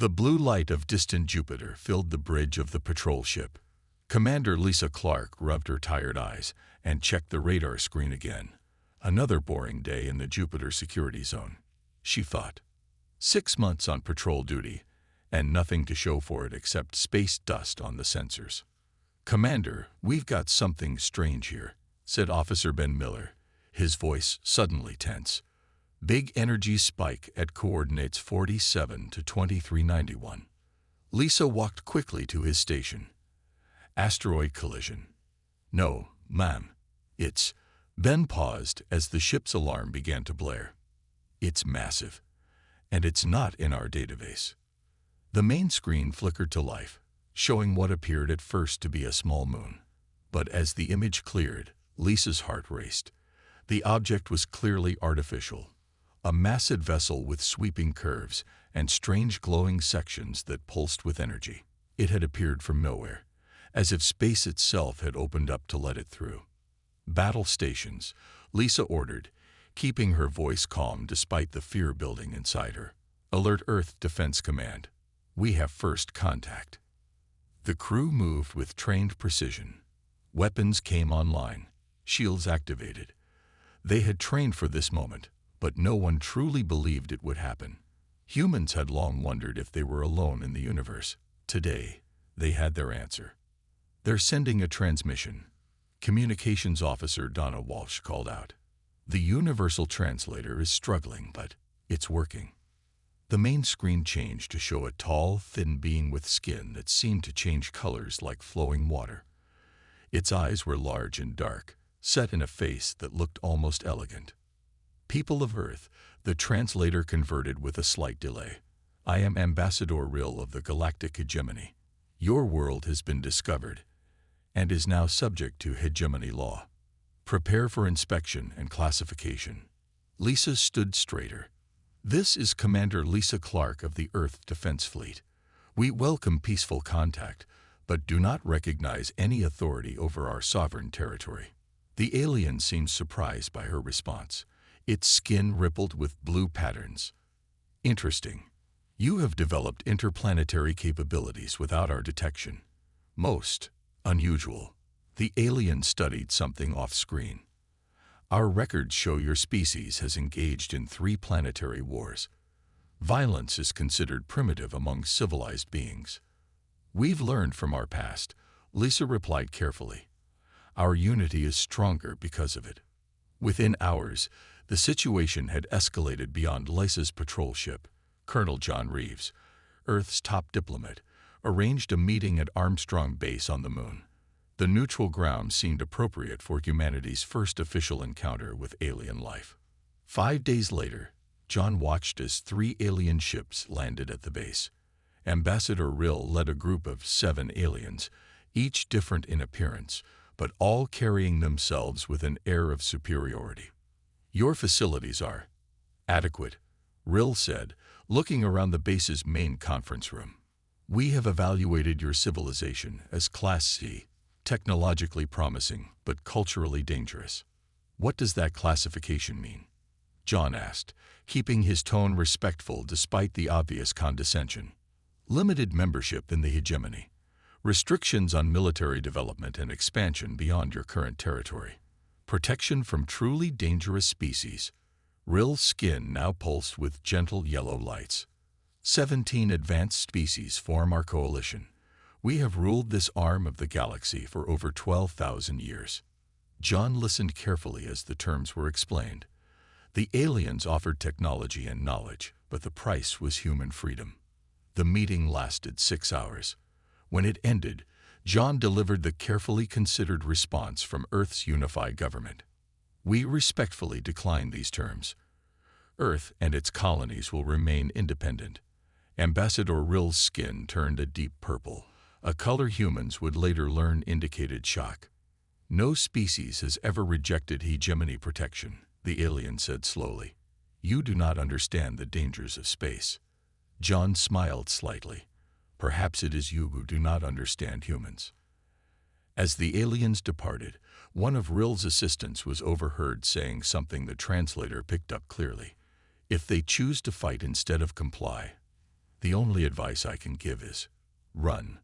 The blue light of distant Jupiter filled the bridge of the patrol ship. Commander Lisa Clark rubbed her tired eyes and checked the radar screen again. Another boring day in the Jupiter security zone, she thought. 6 months on patrol duty, and nothing to show for it except space dust on the sensors. "Commander, we've got something strange here," said Officer Ben Miller, his voice suddenly tense. "Big energy spike at coordinates 47 to 2391. Lisa walked quickly to his station. "Asteroid collision." "No, ma'am. It's—" Ben paused as the ship's alarm began to blare. "It's massive, and it's not in our database." The main screen flickered to life, showing what appeared at first to be a small moon. But as the image cleared, Lisa's heart raced. The object was clearly artificial, a massive vessel with sweeping curves and strange glowing sections that pulsed with energy. It had appeared from nowhere, as if space itself had opened up to let it through. "Battle stations," Lisa ordered, keeping her voice calm despite the fear building inside her. "Alert Earth Defense Command. We have first contact." The crew moved with trained precision. Weapons came online, shields activated. They had trained for this moment, but no one truly believed it would happen. Humans had long wondered if they were alone in the universe. Today, they had their answer. "They're sending a transmission," Communications Officer Donna Walsh called out. "The universal translator is struggling, but it's working." The main screen changed to show a tall, thin being with skin that seemed to change colors like flowing water. Its eyes were large and dark, set in a face that looked almost elegant. "People of Earth," the translator converted with a slight delay. "I am Ambassador Rill of the Galactic Hegemony. Your world has been discovered and is now subject to hegemony law. Prepare for inspection and classification." Lisa stood straighter. "This is Commander Lisa Clark of the Earth Defense Fleet. We welcome peaceful contact, but do not recognize any authority over our sovereign territory." The alien seemed surprised by her response. Its skin rippled with blue patterns. "Interesting. You have developed interplanetary capabilities without our detection. Most unusual." The alien studied something off-screen. "Our records show your species has engaged in 3 planetary wars. Violence is considered primitive among civilized beings." "We've learned from our past," Lisa replied carefully. "Our unity is stronger because of it." Within hours, the situation had escalated beyond Lisa's patrol ship. Colonel John Reeves, Earth's top diplomat, arranged a meeting at Armstrong Base on the Moon. The neutral ground seemed appropriate for humanity's first official encounter with alien life. 5 days later, John watched as 3 alien ships landed at the base. Ambassador Rill led a group of 7 aliens, each different in appearance, but all carrying themselves with an air of superiority. "Your facilities are adequate," Rill said, looking around the base's main conference room. "We have evaluated your civilization as Class C, technologically promising but culturally dangerous." "What does that classification mean?" John asked, keeping his tone respectful despite the obvious condescension. "Limited membership in the hegemony. Restrictions on military development and expansion beyond your current territory. Protection from truly dangerous species." Rill's skin now pulsed with gentle yellow lights. 17 advanced species form our coalition. We have ruled this arm of the galaxy for over 12,000 years. John listened carefully as the terms were explained. The aliens offered technology and knowledge, but the price was human freedom. The meeting lasted 6 hours. When it ended, John delivered the carefully considered response from Earth's unified government. "We respectfully decline these terms. Earth and its colonies will remain independent." Ambassador Rill's skin turned a deep purple, a color humans would later learn indicated shock. "No species has ever rejected hegemony protection," the alien said slowly. "You do not understand the dangers of space." John smiled slightly. "Perhaps it is you who do not understand humans." As the aliens departed, one of Rill's assistants was overheard saying something the translator picked up clearly. "If they choose to fight instead of comply, The only advice I can give is, run.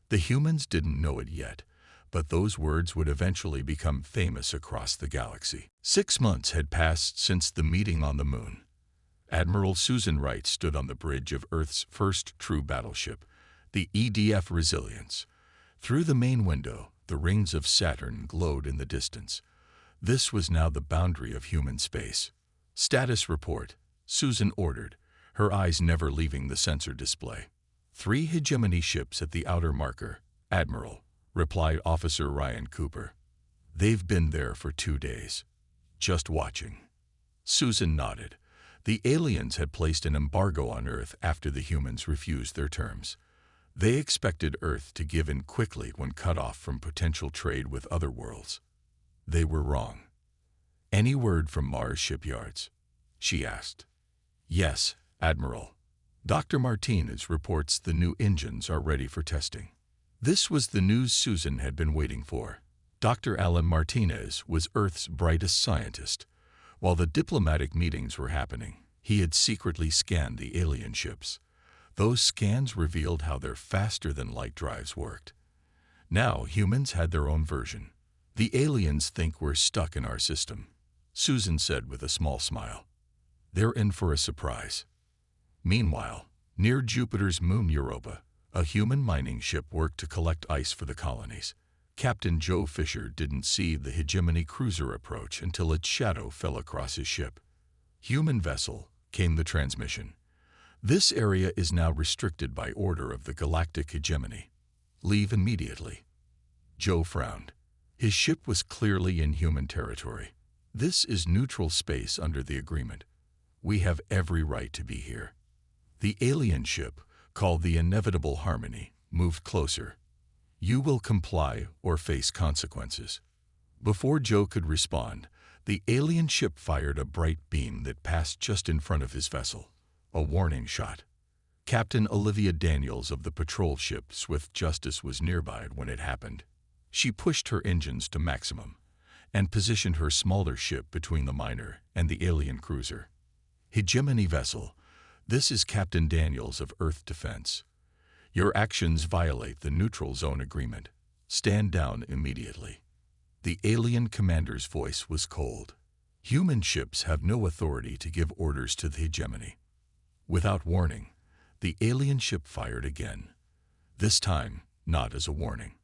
The humans didn't know it yet, but those words would eventually become famous across the galaxy. 6 months had passed since the meeting on the moon. Admiral Susan Wright stood on the bridge of Earth's first true battleship, the EDF Resilience. Through the main window, the rings of Saturn glowed in the distance. This was now the boundary of human space. "Status report," Susan ordered, her eyes never leaving the sensor display. "3 hegemony ships at the outer marker, Admiral," replied Officer Ryan Cooper. "They've been there for 2 days. Just watching." Susan nodded. The aliens had placed an embargo on Earth after the humans refused their terms. They expected Earth to give in quickly when cut off from potential trade with other worlds. They were wrong. "Any word from Mars shipyards?" she asked. "Yes, Admiral. Dr. Martinez reports the new engines are ready for testing." This was the news Susan had been waiting for. Dr. Alan Martinez was Earth's brightest scientist. While the diplomatic meetings were happening, he had secretly scanned the alien ships. Those scans revealed how their faster-than-light drives worked. Now humans had their own version. "The aliens think we're stuck in our system," Susan said with a small smile. "They're in for a surprise." Meanwhile, near Jupiter's moon Europa, a human mining ship worked to collect ice for the colonies. Captain Joe Fisher didn't see the hegemony cruiser approach until its shadow fell across his ship. "Human vessel," came the transmission. "This area is now restricted by order of the Galactic hegemony. Leave immediately." Joe frowned. His ship was clearly in human territory. "This is neutral space under the agreement. We have every right to be here." The alien ship, called the Inevitable Harmony, moved closer. "You will comply or face consequences." Before Joe could respond, the alien ship fired a bright beam that passed just in front of his vessel. A warning shot. Captain Olivia Daniels of the patrol ship Swift Justice was nearby when it happened. She pushed her engines to maximum and positioned her smaller ship between the miner and the alien cruiser. "Hegemony vessel, this is Captain Daniels of Earth Defense. Your actions violate the neutral zone agreement. Stand down immediately." The alien commander's voice was cold. "Human ships have no authority to give orders to the hegemony." Without warning, the alien ship fired again. This time, not as a warning.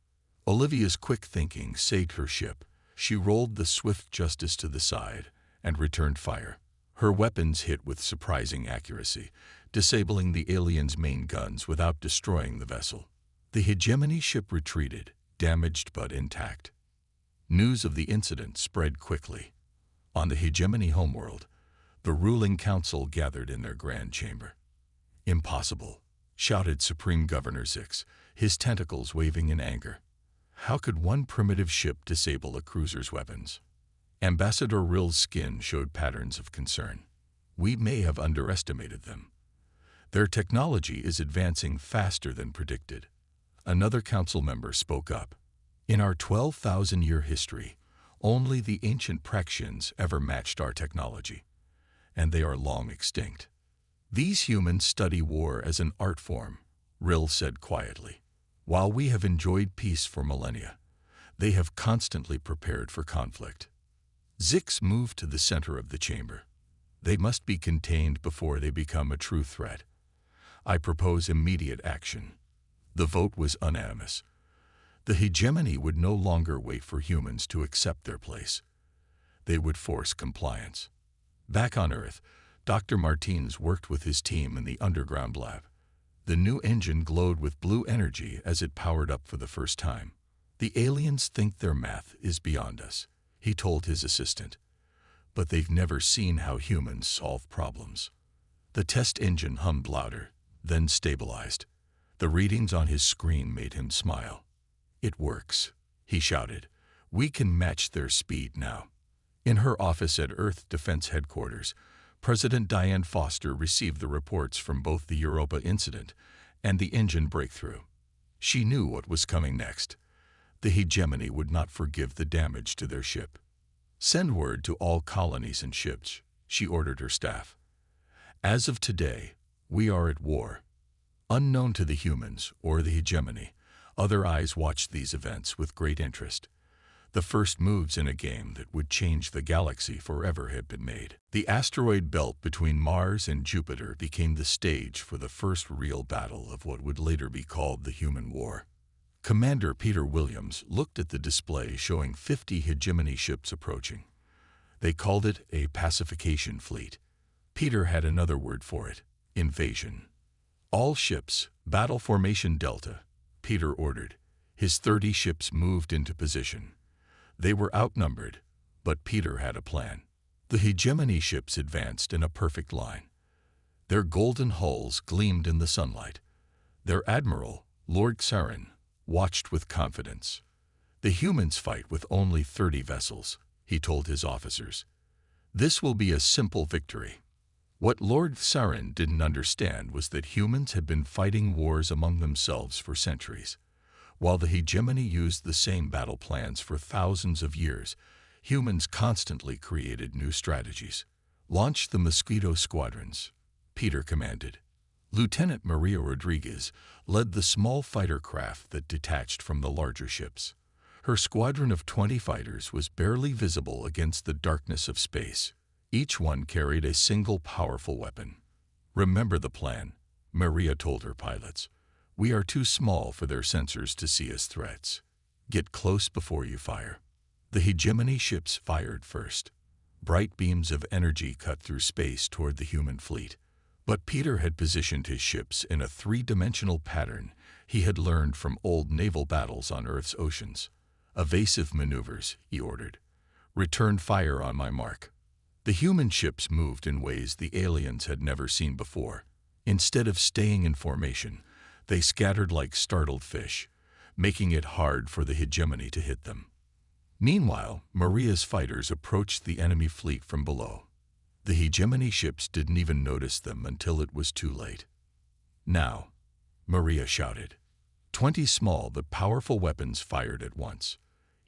Olivia's quick thinking saved her ship. She rolled the Swift Justice to the side and returned fire. Her weapons hit with surprising accuracy, disabling the alien's main guns without destroying the vessel. The hegemony ship retreated, damaged but intact. News of the incident spread quickly. On the hegemony homeworld, the ruling council gathered in their grand chamber. "Impossible," shouted Supreme Governor Zix, his tentacles waving in anger. "How could one primitive ship disable a cruiser's weapons?" Ambassador Rill's skin showed patterns of concern. "We may have underestimated them. Their technology is advancing faster than predicted." Another council member spoke up. "In our 12,000-year history, only the ancient Praxians ever matched our technology, and they are long extinct. These humans study war as an art form," Rill said quietly. "While we have enjoyed peace for millennia, they have constantly prepared for conflict." Zix moved to the center of the chamber. "They must be contained before they become a true threat. I propose immediate action." The vote was unanimous. The hegemony would no longer wait for humans to accept their place. They would force compliance. Back on Earth, Dr. Martinez worked with his team in the underground lab. The new engine glowed with blue energy as it powered up for the first time. "The aliens think their math is beyond us," he told his assistant. "But they've never seen how humans solve problems." The test engine hummed louder, then stabilized. The readings on his screen made him smile. "It works," he shouted. "We can match their speed now." In her office at Earth Defense Headquarters, President Diane Foster received the reports from both the Europa incident and the engine breakthrough. She knew what was coming next. The hegemony would not forgive the damage to their ship. "Send word to all colonies and ships," she ordered her staff. "As of today, we are at war. Unknown to the humans or the hegemony, other eyes watched these events with great interest. The first moves in a game that would change the galaxy forever had been made. The asteroid belt between Mars and Jupiter became the stage for the first real battle of what would later be called the Human War. Commander Peter Williams looked at the display showing 50 hegemony ships approaching. They called it a pacification fleet. Peter had another word for it: invasion. All ships, battle formation Delta, Peter ordered. His 30 ships moved into position. They were outnumbered, but Peter had a plan. The hegemony ships advanced in a perfect line. Their golden hulls gleamed in the sunlight. Their admiral, Lord Sarin, watched with confidence. The humans fight with only 30 vessels, he told his officers. This will be a simple victory. What Lord Sarin didn't understand was that humans had been fighting wars among themselves for centuries. While the hegemony used the same battle plans for thousands of years, humans constantly created new strategies. Launch the Mosquito squadrons, Peter commanded. Lieutenant Maria Rodriguez led the small fighter craft that detached from the larger ships. Her squadron of 20 fighters was barely visible against the darkness of space. Each one carried a single powerful weapon. Remember the plan, Maria told her pilots. We are too small for their sensors to see as threats. Get close before you fire. The hegemony ships fired first. Bright beams of energy cut through space toward the human fleet. But Peter had positioned his ships in a three-dimensional pattern he had learned from old naval battles on Earth's oceans. Evasive maneuvers, he ordered. Return fire on my mark. The human ships moved in ways the aliens had never seen before. Instead of staying in formation, they scattered like startled fish, making it hard for the hegemony to hit them. Meanwhile, Maria's fighters approached the enemy fleet from below. The hegemony ships didn't even notice them until it was too late. Now, Maria shouted. 20 small but powerful weapons fired at once.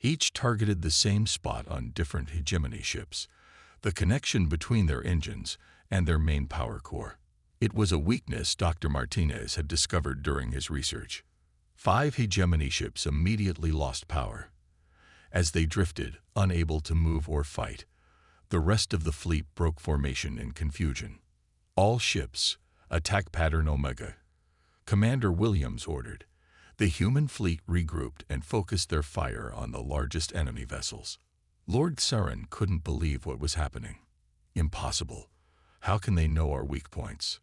Each targeted the same spot on different hegemony ships, the connection between their engines and their main power core. It was a weakness Dr. Martinez had discovered during his research. 5 hegemony ships immediately lost power. As they drifted, unable to move or fight, the rest of the fleet broke formation in confusion. All ships, attack pattern Omega. Commander Williams ordered. The human fleet regrouped and focused their fire on the largest enemy vessels. Lord Sarin couldn't believe what was happening. Impossible. How can they know our weak points?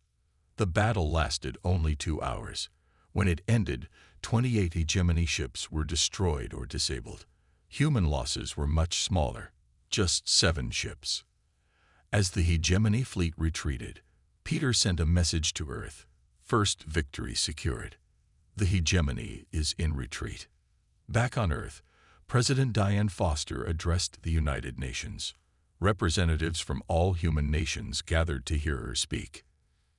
The battle lasted only 2 hours. When it ended, 28 hegemony ships were destroyed or disabled. Human losses were much smaller, just 7 ships. As the hegemony fleet retreated, Peter sent a message to Earth. First victory secured. The hegemony is in retreat. Back on Earth, President Diane Foster addressed the United Nations. Representatives from all human nations gathered to hear her speak.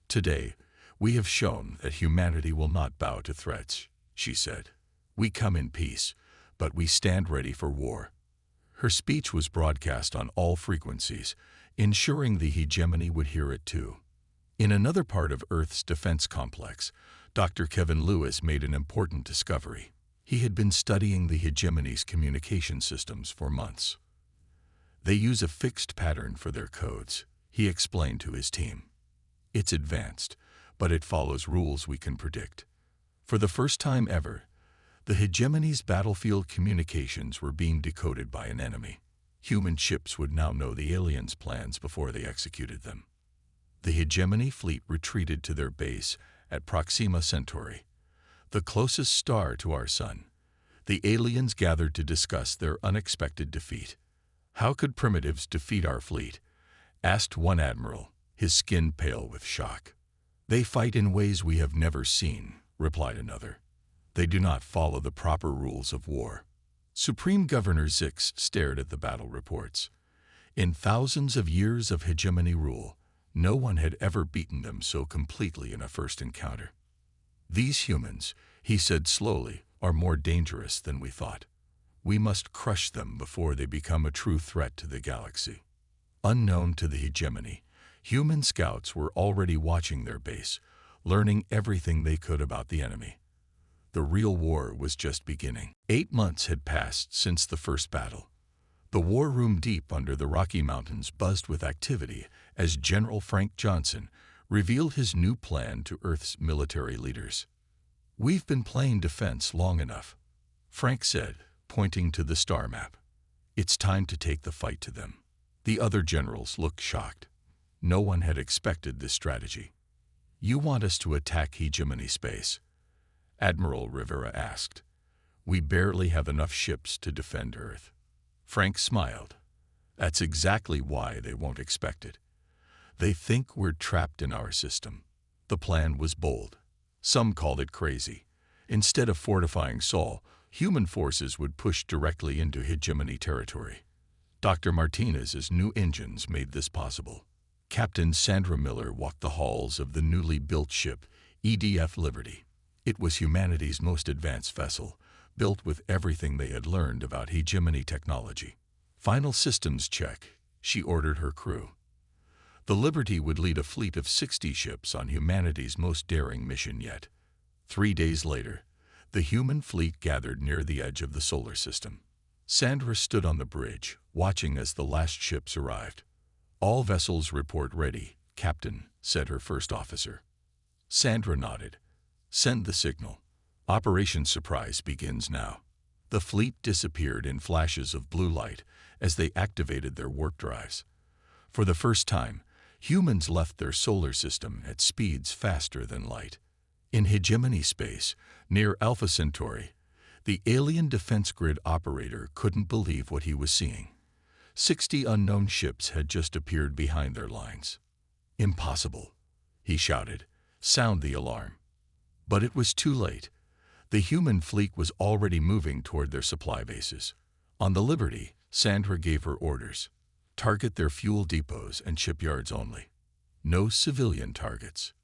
Today, we have shown that humanity will not bow to threats, she said. We come in peace, but we stand ready for war. Her speech was broadcast on all frequencies, ensuring the hegemony would hear it too. In another part of Earth's defense complex, Dr. Kevin Lewis made an important discovery. He had been studying the hegemony's communication systems for months. They use a fixed pattern for their codes, he explained to his team. It's advanced, but it follows rules we can predict. For the first time ever, the hegemony's battlefield communications were being decoded by an enemy. Human ships would now know the aliens' plans before they executed them. The hegemony fleet retreated to their base at Proxima Centauri, the closest star to our sun. The aliens gathered to discuss their unexpected defeat. How could primitives defeat our fleet? Asked one admiral, his skin pale with shock. They fight in ways we have never seen, replied another. They do not follow the proper rules of war. Supreme Governor Zix stared at the battle reports. In thousands of years of hegemony rule, no one had ever beaten them so completely in a first encounter. These humans, he said slowly, are more dangerous than we thought. We must crush them before they become a true threat to the galaxy. Unknown to the hegemony, human scouts were already watching their base, learning everything they could about the enemy. The real war was just beginning. 8 months had passed since the first battle. The war room deep under the Rocky Mountains buzzed with activity as General Frank Johnson revealed his new plan to Earth's military leaders. "We've been playing defense long enough," Frank said, pointing to the star map. "It's time to take the fight to them." The other generals looked shocked. No one had expected this strategy. "You want us to attack hegemony space?" Admiral Rivera asked. "We barely have enough ships to defend Earth." Frank smiled. "That's exactly why they won't expect it. They think we're trapped in our system." The plan was bold. Some called it crazy. Instead of fortifying Sol, human forces would push directly into hegemony territory. Dr. Martinez's new engines made this possible. Captain Sandra Miller walked the halls of the newly built ship, EDF Liberty. It was humanity's most advanced vessel, built with everything they had learned about hegemony technology. "Final systems check," she ordered her crew. The Liberty would lead a fleet of 60 ships on humanity's most daring mission yet. 3 days later, the human fleet gathered near the edge of the solar system. Sandra stood on the bridge, watching as the last ships arrived. "All vessels report ready, Captain," said her first officer. Sandra nodded. "Send the signal. Operation Surprise begins now." The fleet disappeared in flashes of blue light as they activated their warp drives. For the first time, humans left their solar system at speeds faster than light. In hegemony space, near Alpha Centauri, the alien defense grid operator couldn't believe what he was seeing. 60 unknown ships had just appeared behind their lines. "Impossible," he shouted. "Sound the alarm." But it was too late. The human fleet was already moving toward their supply bases. On the Liberty, Sandra gave her orders. "Target their fuel depots and shipyards only. No civilian targets."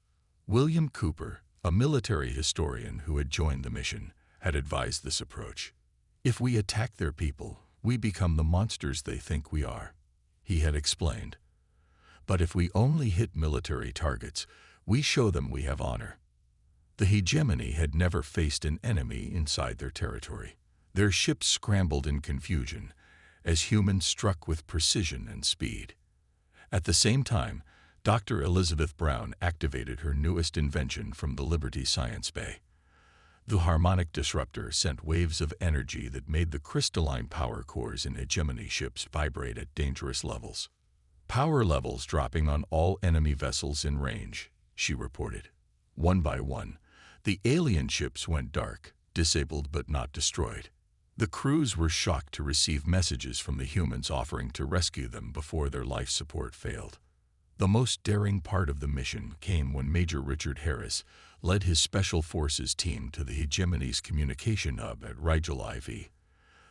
William Cooper, a military historian who had joined the mission, had advised this approach. "If we attack their people, we become the monsters they think we are," he had explained. "But if we only hit military targets, we show them we have honor." The hegemony had never faced an enemy inside their territory. Their ships scrambled in confusion as humans struck with precision and speed. At the same time, Dr. Elizabeth Brown activated her newest invention from the Liberty Science Bay. The harmonic disruptor sent waves of energy that made the crystalline power cores in hegemony ships vibrate at dangerous levels. "Power levels dropping on all enemy vessels in range," she reported. One by one, the alien ships went dark, disabled but not destroyed. The crews were shocked to receive messages from the humans offering to rescue them before their life support failed. The most daring part of the mission came when Major Richard Harris led his Special Forces team to the hegemony's communication hub at Rigel IV.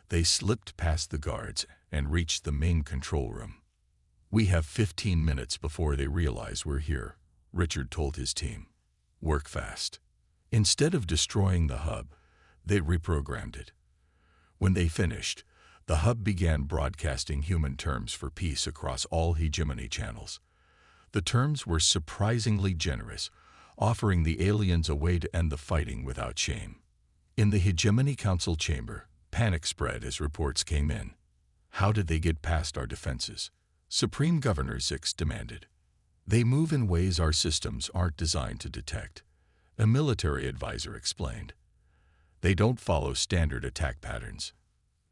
They slipped past the guards and reached the main control room. "We have 15 minutes before they realize we're here," Richard told his team. "Work fast." Instead of destroying the hub, they reprogrammed it. When they finished, the hub began broadcasting human terms for peace across all hegemony channels. The terms were surprisingly generous, offering the aliens a way to end the fighting without shame. In the Hegemony Council chamber, panic spread as reports came in. "How did they get past our defenses?" Supreme Governor Zix demanded. "They move in ways our systems aren't designed to detect," a military advisor explained. "They don't follow standard attack patterns."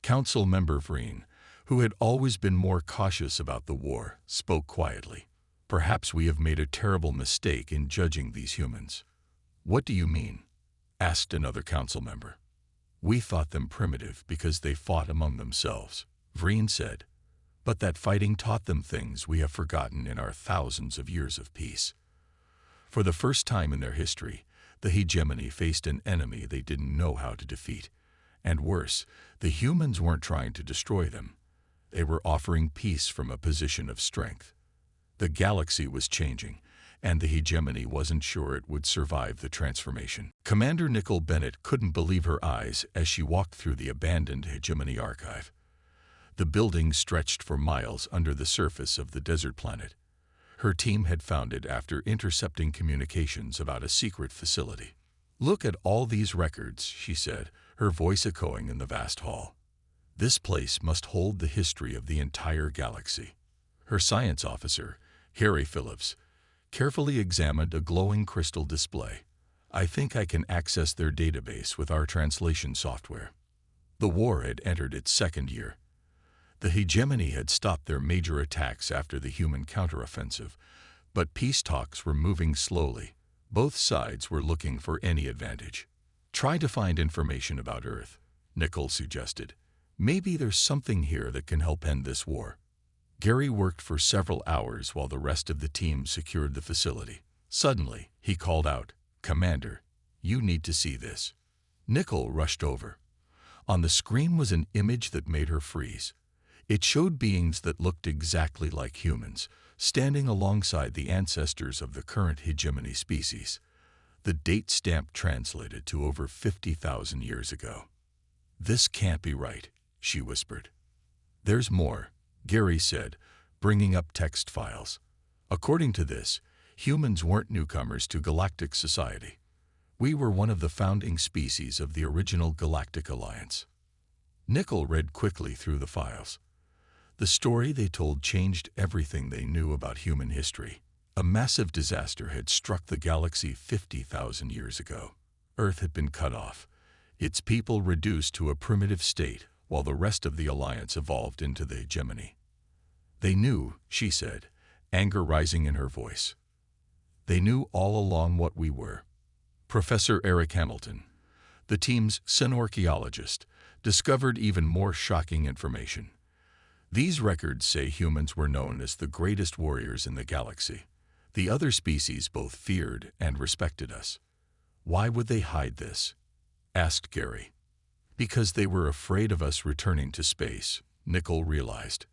Council member Vreen, who had always been more cautious about the war, spoke quietly. "Perhaps we have made a terrible mistake in judging these humans." "What do you mean?" asked another council member. "We thought them primitive because they fought among themselves," Vreen said. "But that fighting taught them things we have forgotten in our thousands of years of peace." For the first time in their history, the hegemony faced an enemy they didn't know how to defeat. And worse, the humans weren't trying to destroy them. They were offering peace from a position of strength. The galaxy was changing, and the hegemony wasn't sure it would survive the transformation. Commander Nicole Bennett couldn't believe her eyes as she walked through the abandoned hegemony archive. The building stretched for miles under the surface of the desert planet. Her team had found it after intercepting communications about a secret facility. "Look at all these records," she said, her voice echoing in the vast hall. "This place must hold the history of the entire galaxy." Her science officer, Harry Phillips, carefully examined a glowing crystal display. "I think I can access their database with our translation software." The war had entered its second year. The hegemony had stopped their major attacks after the human counteroffensive, but peace talks were moving slowly. Both sides were looking for any advantage. "Try to find information about Earth," Nichols suggested. "Maybe there's something here that can help end this war." Gary worked for several hours while the rest of the team secured the facility. Suddenly, he called out, "Commander, you need to see this." Nichols rushed over. On the screen was an image that made her freeze. It showed beings that looked exactly like humans, standing alongside the ancestors of the current hegemony species. The date stamp translated to over 50,000 years ago. "This can't be right," she whispered. "There's more," Gary said, bringing up text files. "According to this, humans weren't newcomers to galactic society. We were one of the founding species of the original Galactic Alliance." Nichols read quickly through the files. The story they told changed everything they knew about human history. A massive disaster had struck the galaxy 50,000 years ago. Earth had been cut off, its people reduced to a primitive state, while the rest of the Alliance evolved into the hegemony. "They knew," she said, anger rising in her voice. "They knew all along what we were." Professor Eric Hamilton, the team's archaeologist, discovered even more shocking information. "These records say humans were known as the greatest warriors in the galaxy. The other species both feared and respected us." "Why would they hide this?" asked Gary. "Because they were afraid of us returning to space," Nichols realized.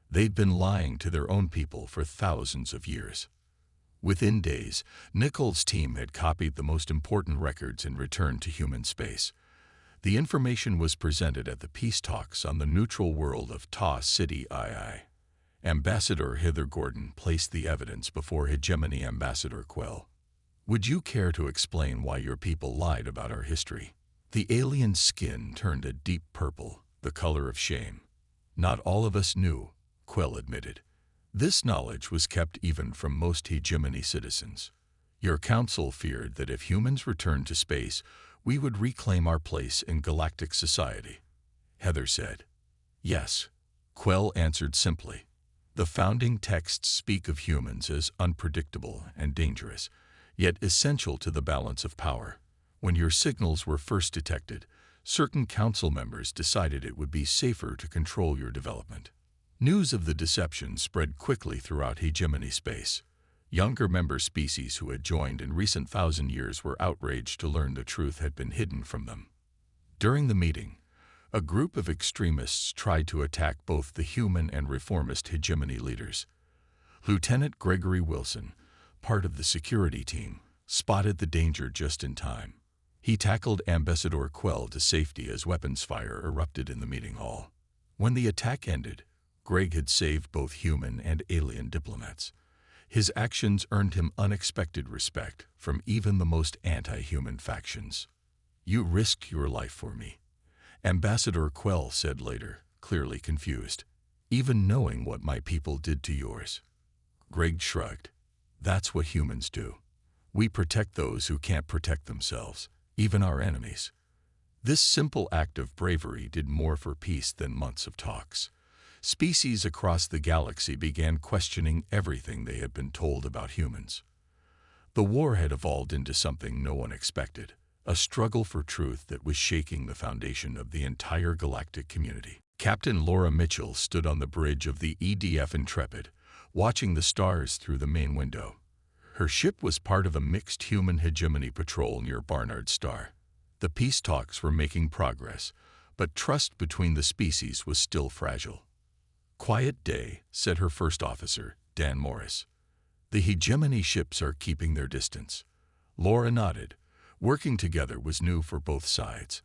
They'd been lying to their own people for thousands of years. Within days, Nichols' team had copied the most important records and returned to human space. The information was presented at the peace talks on the neutral world of Ta City II. Ambassador Heather Gordon placed the evidence before Hegemony Ambassador Quell. "Would you care to explain why your people lied about our history?" The alien's skin turned a deep purple, the color of shame. "Not all of us knew," Quell admitted. "This knowledge was kept even from most hegemony citizens. Your council feared that if humans returned to space, we would reclaim our place in galactic society," Heather said. "Yes," Quell answered simply. "The founding texts speak of humans as unpredictable and dangerous, yet essential to the balance of power. When your signals were first detected, certain council members decided it would be safer to control your development." News of the deception spread quickly throughout hegemony space. Younger member species who had joined in recent 1,000 years were outraged to learn the truth had been hidden from them. During the meeting, a group of extremists tried to attack both the human and reformist hegemony leaders. Lieutenant Gregory Wilson, part of the security team, spotted the danger just in time. He tackled Ambassador Quell to safety as weapons fire erupted in the meeting hall. When the attack ended, Greg had saved both human and alien diplomats. His actions earned him unexpected respect from even the most anti-human factions. "You risked your life for me," Ambassador Quell said later, clearly confused. "Even knowing what my people did to yours." Greg shrugged. "That's what humans do. We protect those who can't protect themselves, even our enemies." This simple act of bravery did more for peace than months of talks. Species across the galaxy began questioning everything they had been told about humans. The war had evolved into something no one expected, a struggle for truth that was shaking the foundation of the entire galactic community. Captain Laura Mitchell stood on the bridge of the EDF Intrepid, watching the stars through the main window. Her ship was part of a mixed human hegemony patrol near Barnard Star. The peace talks were making progress, but trust between the species was still fragile. "Quiet day," said her first officer, Dan Morris. "The hegemony ships are keeping their distance." Laura nodded. Working together was new for both sides.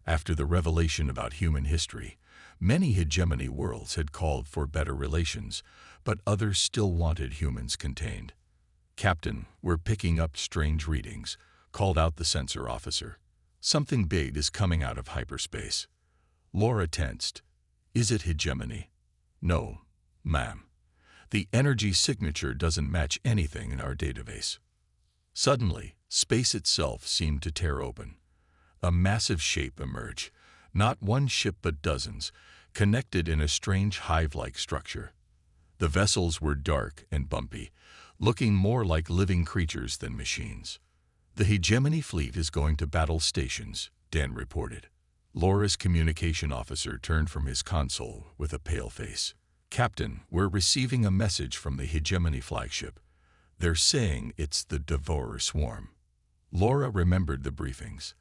After the revelation about human history, many hegemony worlds had called for better relations, but others still wanted humans contained. "Captain, we're picking up strange readings," called out the sensor officer. "Something big is coming out of hyperspace." Laura tensed. "Is it hegemony?" "No, ma'am. The energy signature doesn't match anything in our database." Suddenly, space itself seemed to tear open. A massive shape emerged, not one ship but dozens, connected in a strange hive-like structure. The vessels were dark and bumpy, looking more like living creatures than machines. "The hegemony fleet is going to battle stations," Dan reported. Laura's communication officer turned from his console with a pale face. "Captain, we're receiving a message from the hegemony flagship. They're saying it's the Devourer swarm." Laura remembered the briefings.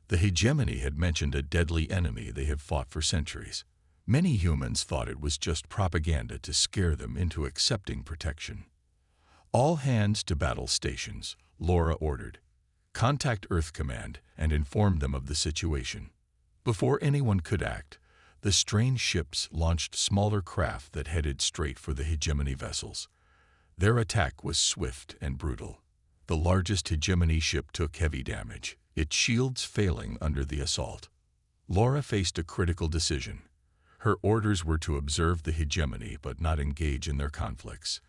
The hegemony had mentioned a deadly enemy they have fought for centuries. Many humans thought it was just propaganda to scare them into accepting protection. "All hands to battle stations," Laura ordered. "Contact Earth Command and inform them of the situation." Before anyone could act, the strange ships launched smaller craft that headed straight for the hegemony vessels. Their attack was swift and brutal. The largest hegemony ship took heavy damage, its shields failing under the assault. Laura faced a critical decision. Her orders were to observe the hegemony but not engage in their conflicts.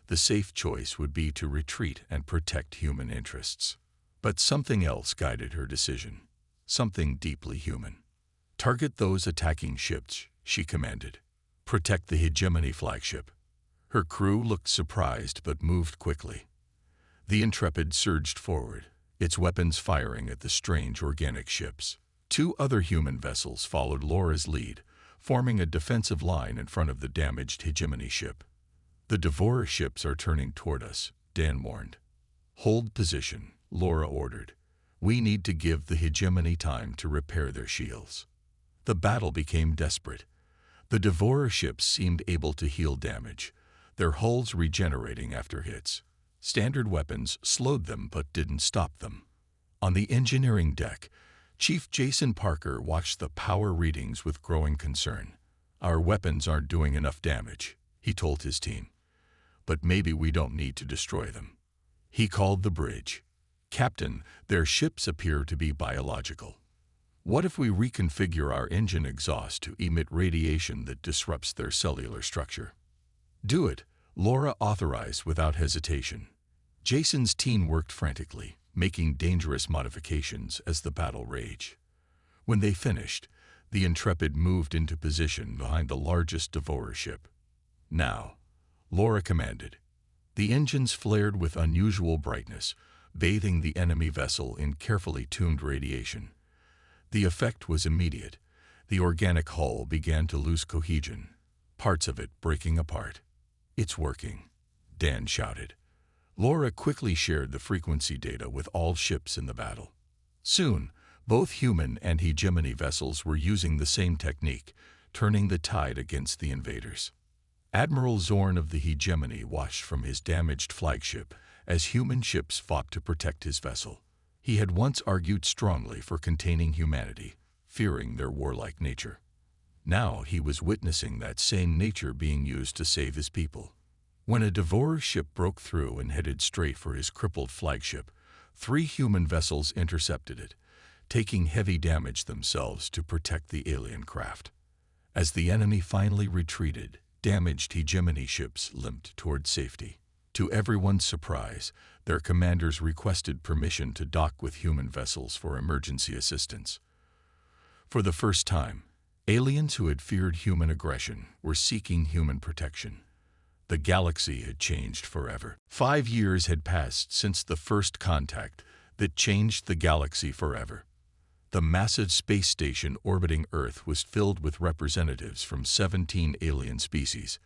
The safe choice would be to retreat and protect human interests. But something else guided her decision. Something deeply human. "Target those attacking ships," she commanded. "Protect the hegemony flagship." Her crew looked surprised but moved quickly. The Intrepid surged forward, its weapons firing at the strange organic ships. Two other human vessels followed Laura's lead, forming a defensive line in front of the damaged hegemony ship. "The Devourer ships are turning toward us," Dan warned. "Hold position," Laura ordered. "We need to give the hegemony time to repair their shields." The battle became desperate. The Devourer ships seemed able to heal damage, their hulls regenerating after hits. Standard weapons slowed them but didn't stop them. On the engineering deck, Chief Jason Parker watched the power readings with growing concern. "Our weapons aren't doing enough damage," he told his team. "But maybe we don't need to destroy them." He called the bridge. "Captain, their ships appear to be biological. What if we reconfigure our engine exhaust to emit radiation that disrupts their cellular structure?" "Do it," Laura authorized without hesitation. Jason's team worked frantically, making dangerous modifications as the battle raged. When they finished, the Intrepid moved into position behind the largest Devourer ship. "Now," Laura commanded. The engines flared with unusual brightness, bathing the enemy vessel in carefully tuned radiation. The effect was immediate. The organic hull began to lose cohesion, parts of it breaking apart. "It's working," Dan shouted. Laura quickly shared the frequency data with all ships in the battle. Soon, both human and hegemony vessels were using the same technique, turning the tide against the invaders. Admiral Zorn of the hegemony watched from his damaged flagship as human ships fought to protect his vessel. He had once argued strongly for containing humanity, fearing their warlike nature. Now he was witnessing that same nature being used to save his people. When a Devourer ship broke through and headed straight for his crippled flagship, 3 human vessels intercepted it, taking heavy damage themselves to protect the alien craft. As the enemy finally retreated, damaged hegemony ships limped toward safety. To everyone's surprise, their commanders requested permission to dock with human vessels for emergency assistance. For the first time, aliens who had feared human aggression were seeking human protection. The galaxy had changed forever. 5 years had passed since the first contact that changed the galaxy forever. The massive space station orbiting Earth was filled with representatives from 17 alien species.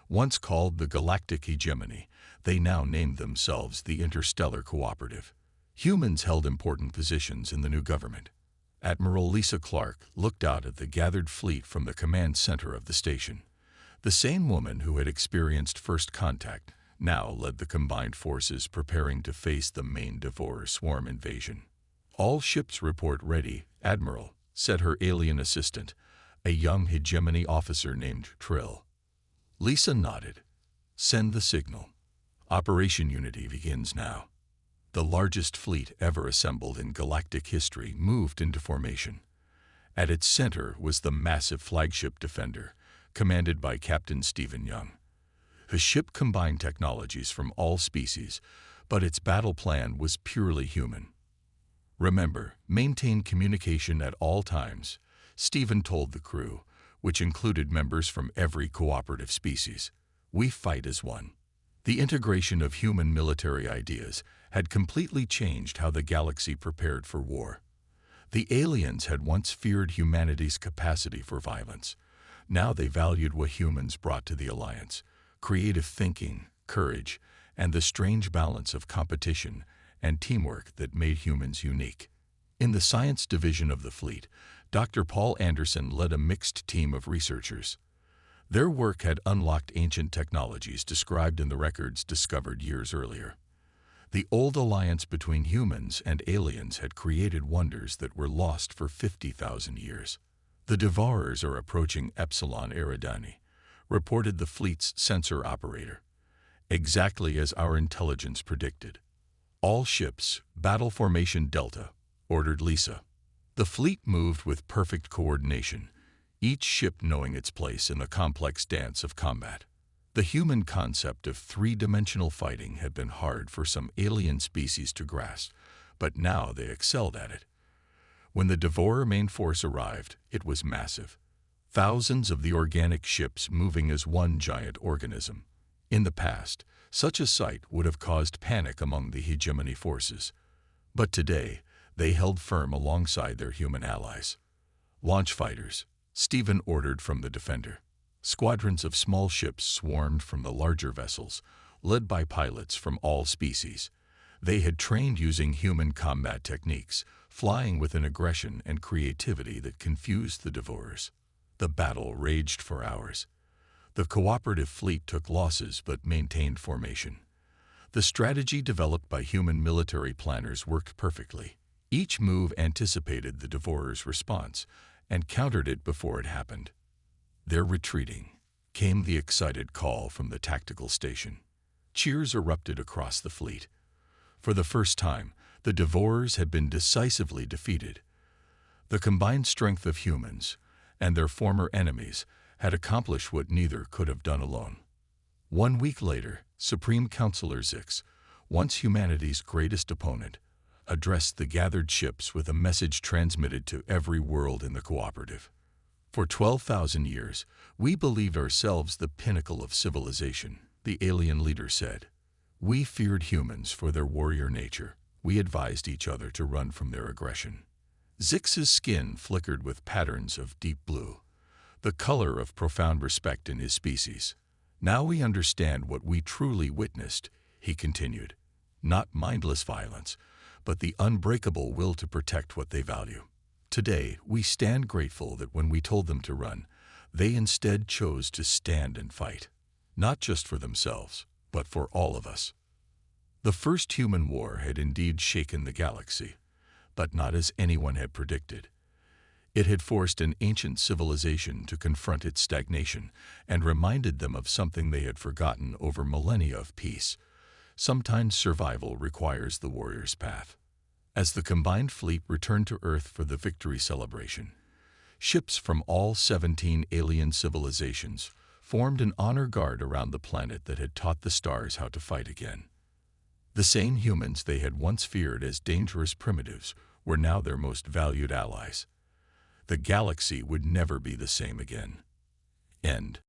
Once called the Galactic Hegemony, they now named themselves the Interstellar Cooperative. Humans held important positions in the new government. Admiral Lisa Clark looked out at the gathered fleet from the command center of the station. The same woman who had experienced first contact now led the combined forces preparing to face the main Devourer swarm invasion. "All ships report ready, Admiral," said her alien assistant, a young hegemony officer named Trill. Lisa nodded. Send the signal. Operation Unity begins now. The largest fleet ever assembled in galactic history moved into formation. At its center was the massive flagship Defender, commanded by Captain Stephen Young. The ship combined technologies from all species, but its battle plan was purely human. "Remember, maintain communication at all times," Stephen told the crew, which included members from every cooperative species. "We fight as one." The integration of human military ideas had completely changed how the galaxy prepared for war. The aliens had once feared humanity's capacity for violence. Now they valued what humans brought to the Alliance: creative thinking, courage, and the strange balance of competition and teamwork that made humans unique. In the science division of the fleet, Dr. Paul Anderson led a mixed team of researchers. Their work had unlocked ancient technologies described in the records discovered years earlier. The old alliance between humans and aliens had created wonders that were lost for 50,000 years. "The Devourers are approaching Epsilon Eridani," reported the fleet's sensor operator. "Exactly as our intelligence predicted. All ships, battle formation Delta," ordered Lisa. The fleet moved with perfect coordination, each ship knowing its place in the complex dance of combat. The human concept of three-dimensional fighting had been hard for some alien species to grasp, but now they excelled at it. When the Devourer main force arrived, it was massive. Thousands of the organic ships moving as one giant organism. In the past, such a sight would have caused panic among the hegemony forces. But today, they held firm alongside their human allies. "Launch fighters," Stephen ordered from the Defender. Squadrons of small ships swarmed from the larger vessels, led by pilots from all species. They had trained using human combat techniques, flying with an aggression and creativity that confused the Devourers. The battle raged for hours. The cooperative fleet took losses but maintained formation. The strategy developed by human military planners worked perfectly. Each move anticipated the Devourers' response and countered it before it happened. "They're retreating," came the excited call from the tactical station. Cheers erupted across the fleet. For the first time, the Devourers had been decisively defeated. The combined strength of humans and their former enemies had accomplished what neither could have done alone. 1 week later, Supreme Counselor Zix, once humanity's greatest opponent, addressed the gathered ships with a message transmitted to every world in the cooperative. "For 12,000 years, we believed ourselves the pinnacle of civilization," the alien leader said. "We feared humans for their warrior nature. We advised each other to run from their aggression." Zix's skin flickered with patterns of deep blue, the color of profound respect in his species. "Now we understand what we truly witnessed," he continued. "Not mindless violence, but the unbreakable will to protect what they value. Today, we stand grateful that when we told them to run, they instead chose to stand and fight, not just for themselves, but for all of us." The first human war had indeed shaken the galaxy, but not as anyone had predicted. It had forced an ancient civilization to confront its stagnation and reminded them of something they had forgotten over millennia of peace. Sometimes survival requires the warrior's path. As the combined fleet returned to Earth for the victory celebration, ships from all 17 alien civilizations formed an honor guard around the planet that had taught the stars how to fight again. The same humans they had once feared as dangerous primitives were now their most valued allies. The galaxy would never be the same again. End.